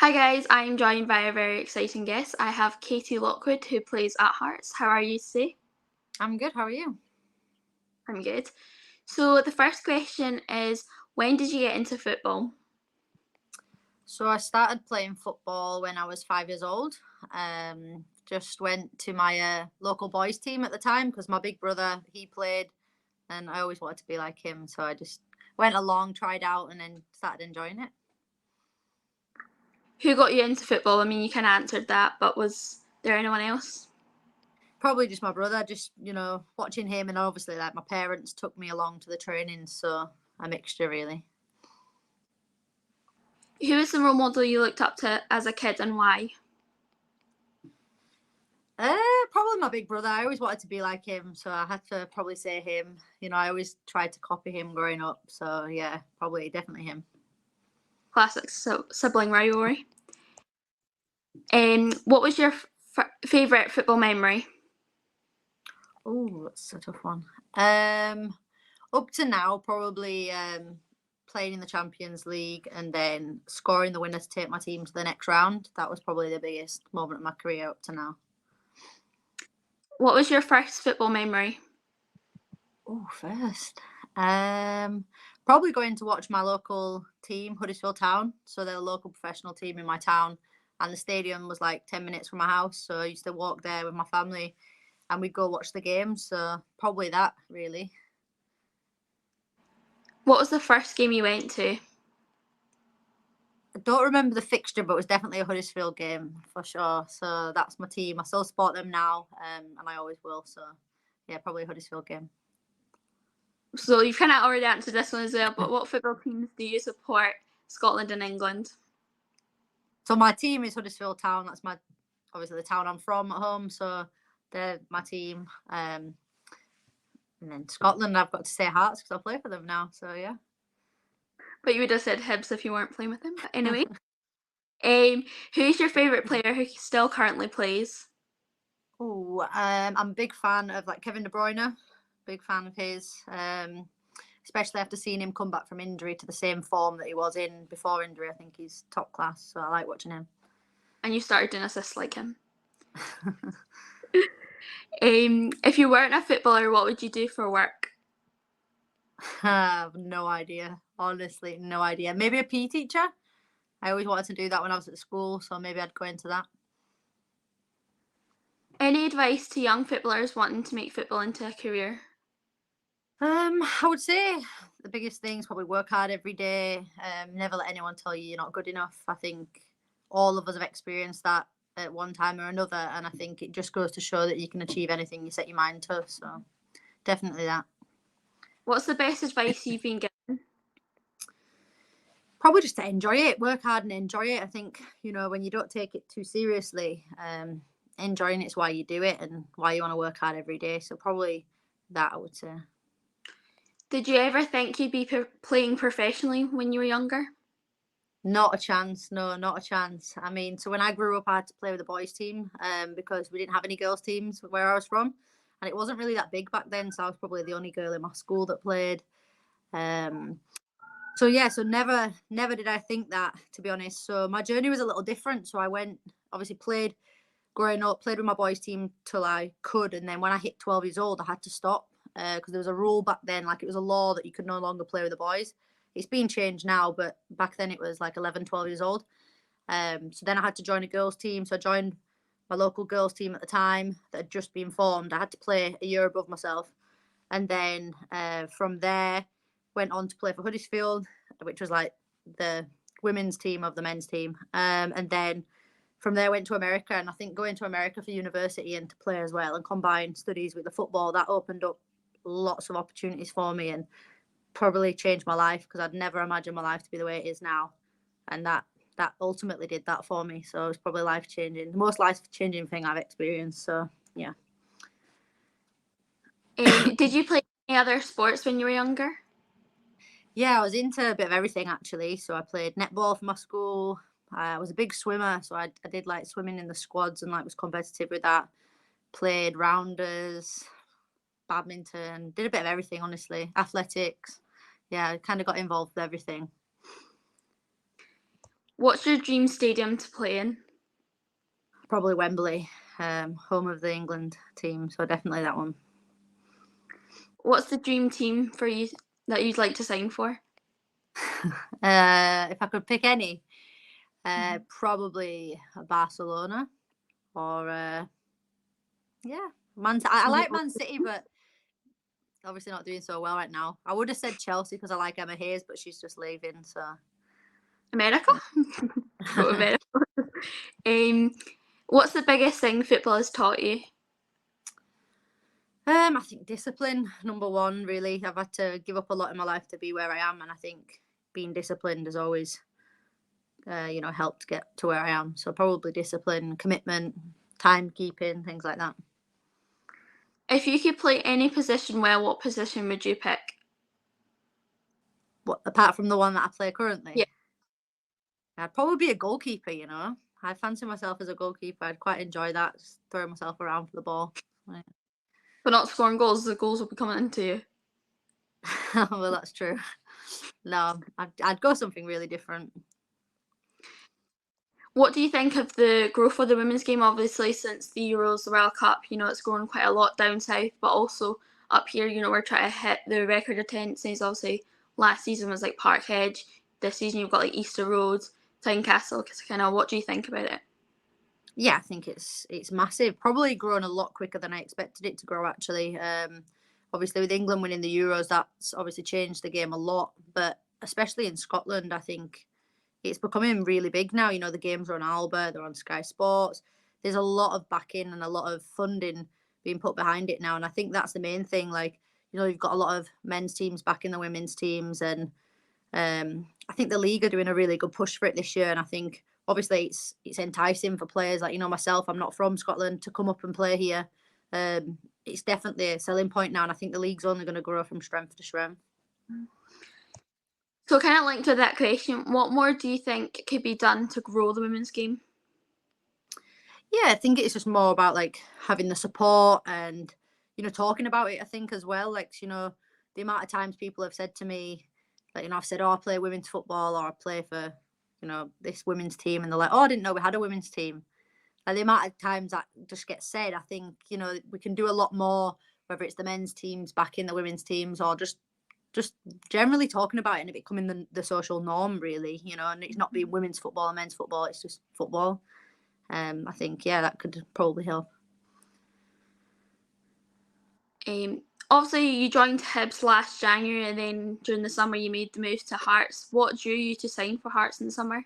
Hi guys, I'm joined by a very exciting guest. I have Katie Lockwood who plays at Hearts. How are you today? I'm good. How are you? I'm good. So the first question is, when did you get into football? So I started playing football when I was 5 years old. Just went to my local boys team at the time because my big brother he played, and I always wanted to be like him. So I just went along, tried out, and then started enjoying it. Who got you into football? I mean, you kind of answered that, but was there anyone else? Probably just my brother. Just watching him, and obviously like my parents took me along to the training. So a mixture really. Who was the role model you looked up to as a kid and why? Uh, Probably my big brother. I always wanted to be like him, so I had to probably say him. I always tried to copy him growing up. So yeah, probably definitely him. Classic sibling rivalry. What was your favourite football memory? Oh, that's a tough one. Up to now, probably playing in the Champions League and then scoring the winner to take my team to the next round. That was probably the biggest moment of my career up to now. What was your first football memory? Oh, first. Probably going to watch my local team, Huddersfield Town. So they're a local professional team in my town. And the stadium was like 10 minutes from my house. So I used to walk there with my family and we'd go watch the game. So probably that, really. What was the first game you went to? I don't remember the fixture, but it was definitely a Huddersfield game for sure. So that's my team. I still support them now, and I always will. So yeah, probably a Huddersfield game. So you've kind of already answered this one as well, but what football teams do you support, Scotland and England? So my team is Huddersfield Town. That's my obviously the town I'm from at home. So they're my team. And then Scotland, I've got to say Hearts because I play for them now. So yeah. But you would have said Hibs if you weren't playing with him. But anyway, who's your favourite player who still currently plays? Oh, I'm a big fan of like Kevin De Bruyne. Big fan of his. Especially after seeing him come back from injury to the same form that he was in before injury. I think he's top class. So I like watching him. And you started doing assists like him. If you weren't a footballer, what would you do for work? I have no idea. Honestly, no idea. Maybe a PE teacher. I always wanted to do that when I was at school, so maybe I'd go into that. Any advice to young footballers wanting to make football into a career? I would say the biggest thing is probably work hard every day. Never let anyone tell you you're not good enough. I think all of us have experienced that at one time or another, and I think it just goes to show that you can achieve anything you set your mind to. So definitely that. What's the best advice you've been given? Probably just to enjoy it, work hard and enjoy it. I think, when you don't take it too seriously, enjoying it's why you do it and why you want to work hard every day. So probably that, I would say. Did you ever think you'd be playing professionally when you were younger? Not a chance. No, not a chance. I mean, so when I grew up, I had to play with the boys team because we didn't have any girls teams where I was from. And it wasn't really that big back then. So I was probably the only girl in my school that played. So yeah, so never did I think that, to be honest. So my journey was a little different. So I went, obviously played growing up, played with my boys team till I could, and then when I hit 12 years old, I had to stop because there was a rule back then, like it was a law that you could no longer play with the boys. It's been changed now, but back then it was like 11, 12 years old. So then I had to join a girls team. So I joined my local girls team at the time that had just been formed. I had to play a year above myself, and then from there went on to play for Huddersfield, which was like the women's team of the men's team. And then from there went to America, and I think going to America for university and to play as well and combine studies with the football, that opened up lots of opportunities for me and probably changed my life because I'd never imagined my life to be the way it is now. And that ultimately did that for me. So it was probably life changing, the most life changing thing I've experienced. So yeah. Did you play any other sports when you were younger? Yeah, I was into a bit of everything actually. So I played netball for my school. I was a big swimmer, so I did like swimming in the squads and like was competitive with that. Played rounders, badminton, did a bit of everything honestly. Athletics. Yeah, I kind of got involved with everything. What's your dream stadium to play in? Probably Wembley, home of the England team. So definitely that one. What's the dream team for you that you'd like to sign for? If I could pick any, Mhm. probably Barcelona or yeah, I Yeah. like Man City, but obviously not doing so well right now. I would have said Chelsea because I like Emma Hayes, but she's just leaving. So America? Go to America. Um, what's the biggest thing football has taught you? I think discipline, number one. Really, I've had to give up a lot in my life to be where I am, and I think being disciplined has always, helped get to where I am. So probably discipline, commitment, timekeeping, things like that. If you could play any position well, what position would you pick? What apart from the one that I play Yeah, currently, I'd probably be a goalkeeper. I fancy myself as a goalkeeper. I'd quite enjoy that, just throwing myself around for the ball. Right. but not scoring goals. The goals will be coming into you. Well, that's true. No, I'd go something really different. What do you think of the growth of the women's game? Obviously, since the Euros, the World Cup, it's grown quite a lot down south, but also up here, we're trying to hit the record attendances. Obviously, last season was like Parkhead. This season, you've got like Easter Road, Tynecastle. Kind of, what do you think about it? Yeah, I think it's massive. Probably grown a lot quicker than I expected it to grow. Actually, obviously with England winning the Euros, that's obviously changed the game a lot. But especially in Scotland, I think it's becoming really big now. The games are on Alba, they're on Sky Sports. There's a lot of backing and a lot of funding being put behind it now, and I think that's the main thing. Like, you've got a lot of men's teams backing the women's teams, and I think the league are doing a really good push for it this year. And I think obviously it's enticing for players like myself. I'm not from Scotland to come up and play here. It's definitely a selling point now, and I think the league's only going to grow from strength to strength. So, kind of linked to that question, what more do you think could be done to grow the women's game? Yeah, I think it's just more about like having the support and talking about it. I think as well, like the amount of times people have said to me, like I've said, "Oh, I play women's football," or "I play for this women's team," and they're like, "Oh, I didn't know we had a women's team." Like the amount of times that just gets said, I think we can do a lot more. Whether it's the men's teams backing the women's teams, or just generally talking about it and it becoming the social norm, really. And it's not being women's football and men's football; it's just football. I think that could probably help. Obviously, you joined Hibs last January, and then during the summer, you made the move to Hearts. What drew you to sign for Hearts in the summer?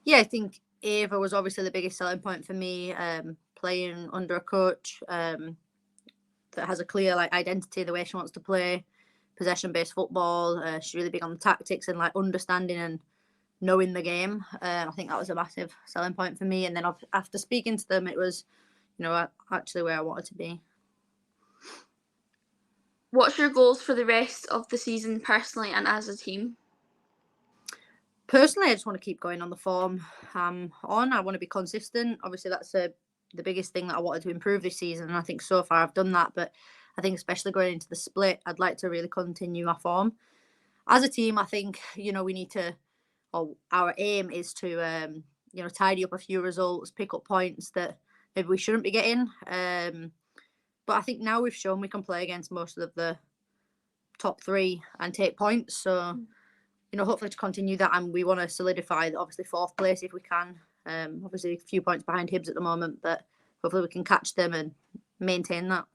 Yeah, I think Ava was obviously the biggest selling point for me. Playing under a coach that has a clear identity, the way she wants to play, possession-based football. She's really big on the tactics and understanding and knowing the game. I think that was a massive selling point for me. And then after speaking to them, it was, actually where I wanted to be. What's your goals for the rest of the season, personally and as a team? Personally, I just want to keep going on the form I'm on. I want to be consistent. Obviously, that's the biggest thing that I wanted to improve this season. And I think so far I've done that. But I think especially going into the split, I'd like to really continue my form. As a team, I think, we need to, or our aim is to, tidy up a few results, pick up points that maybe we shouldn't be getting. But I think now we've shown we can play against most of the top three and take points. So hopefully to continue that, and we want to solidify obviously fourth place if we can. Obviously a few points behind Hibs at the moment, but hopefully we can catch them and maintain that.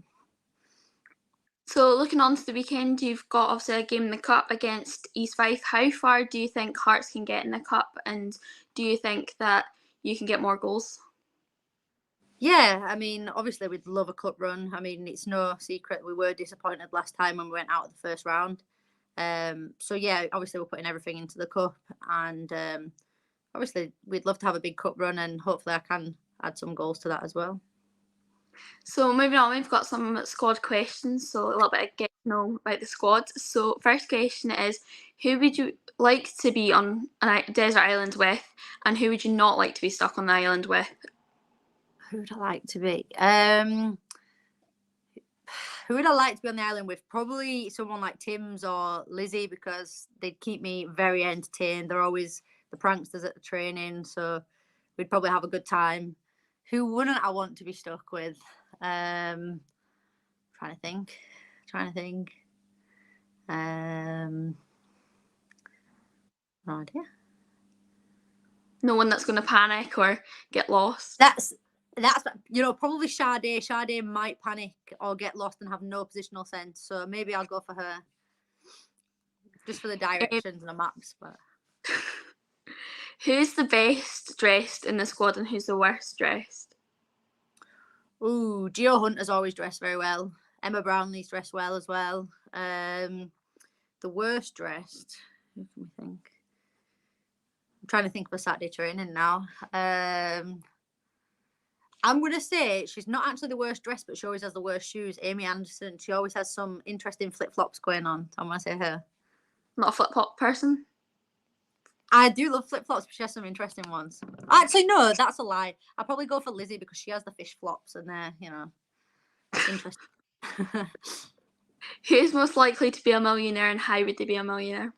So, looking on to the weekend, you've got obviously a game in the Cup against East Fife. How far do you think Hearts can get in the Cup, and do you think that you can get more goals? Yeah, I mean, obviously we'd love a cup run. I mean, it's no secret we were disappointed last time when we went out of the first round. So yeah, obviously we're putting everything into the cup, and obviously we'd love to have a big cup run, and hopefully I can add some goals to that as well. So, moving on, we've got some squad questions. So, a little bit of get to know about the squad. So, first question is, who would you like to be on a desert island with, and who would you not like to be stuck on the island with? Who would I like to be? Who would I like to be on the island with? Probably someone like Tim's or Lizzie, because they'd keep me very entertained. They're the pranksters at the training, so we'd probably have a good time. Who wouldn't I want to be stuck with? Trying to think. No idea. No one that's going to panic or get lost. That's probably Sade. Sade might panic or get lost and have no positional sense. So maybe I'll go for her, just for the directions and the maps. But who's the best dressed in the squad and who's the worst dressed? Ooh, Gio Hunter's always dressed very well. Emma Brownlee's dressed well as well. The worst dressed, who can we think? I'm trying to think for Saturday training now. I'm going to say she's not actually the worst dressed, but she always has the worst shoes. Amy Anderson. She always has some interesting flip-flops going on. So I'm going to say her. Not a flip-flop person? I do love flip-flops, but she has some interesting ones. Actually, no, that's a lie. I'll probably go for Lizzie because she has the fish flops and they're, interesting. Who's most likely to be a millionaire and how would they be a millionaire?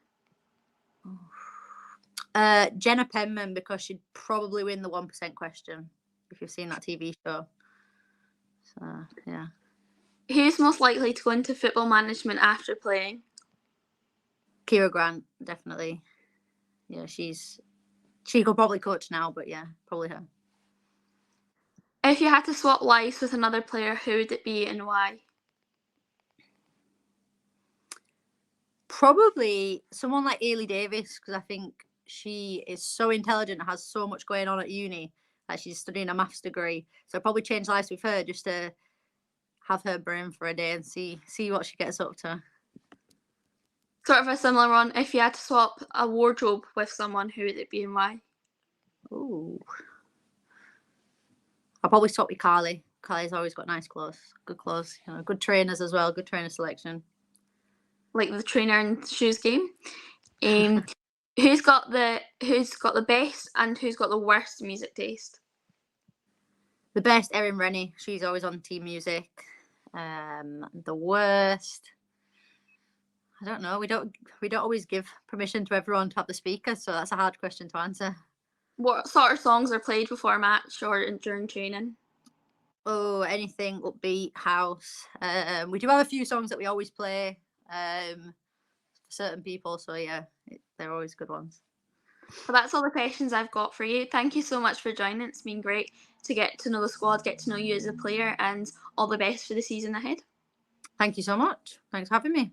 Jenna Penman, because she'd probably win the 1% question, if you've seen that TV show. So, yeah. Who's most likely to go into football management after playing? Kira Grant, definitely. Yeah, she could probably coach now, but yeah, probably her. If you had to swap lives with another player, who would it be and why? Probably someone like Ailey Davis, because I think she is so intelligent and has so much going on at uni. Like she's studying a maths degree. So I'd probably change lives with her just to have her brain for a day and see what she gets up to. Sort of a similar one. If you had to swap a wardrobe with someone, who would it be and why? Ooh. I'll probably swap with Carly. Carly's always got nice clothes, good clothes, good trainers as well, good trainer selection. Like the trainer and shoes game. Who's got the best and who's got the worst music taste? The best, Erin Rennie. She's always on team music. The worst, I don't know. We don't always give permission to everyone to have the speaker, so that's a hard question to answer. What sort of songs are played before a match or during training? Oh, anything upbeat, house. We do have a few songs that we always play for certain people, so yeah, they're always good ones. Well, that's all the questions I've got for you. Thank you so much for joining. It's been great to get to know the squad, get to know you as a player, and all the best for the season ahead. Thank you so much. Thanks for having me.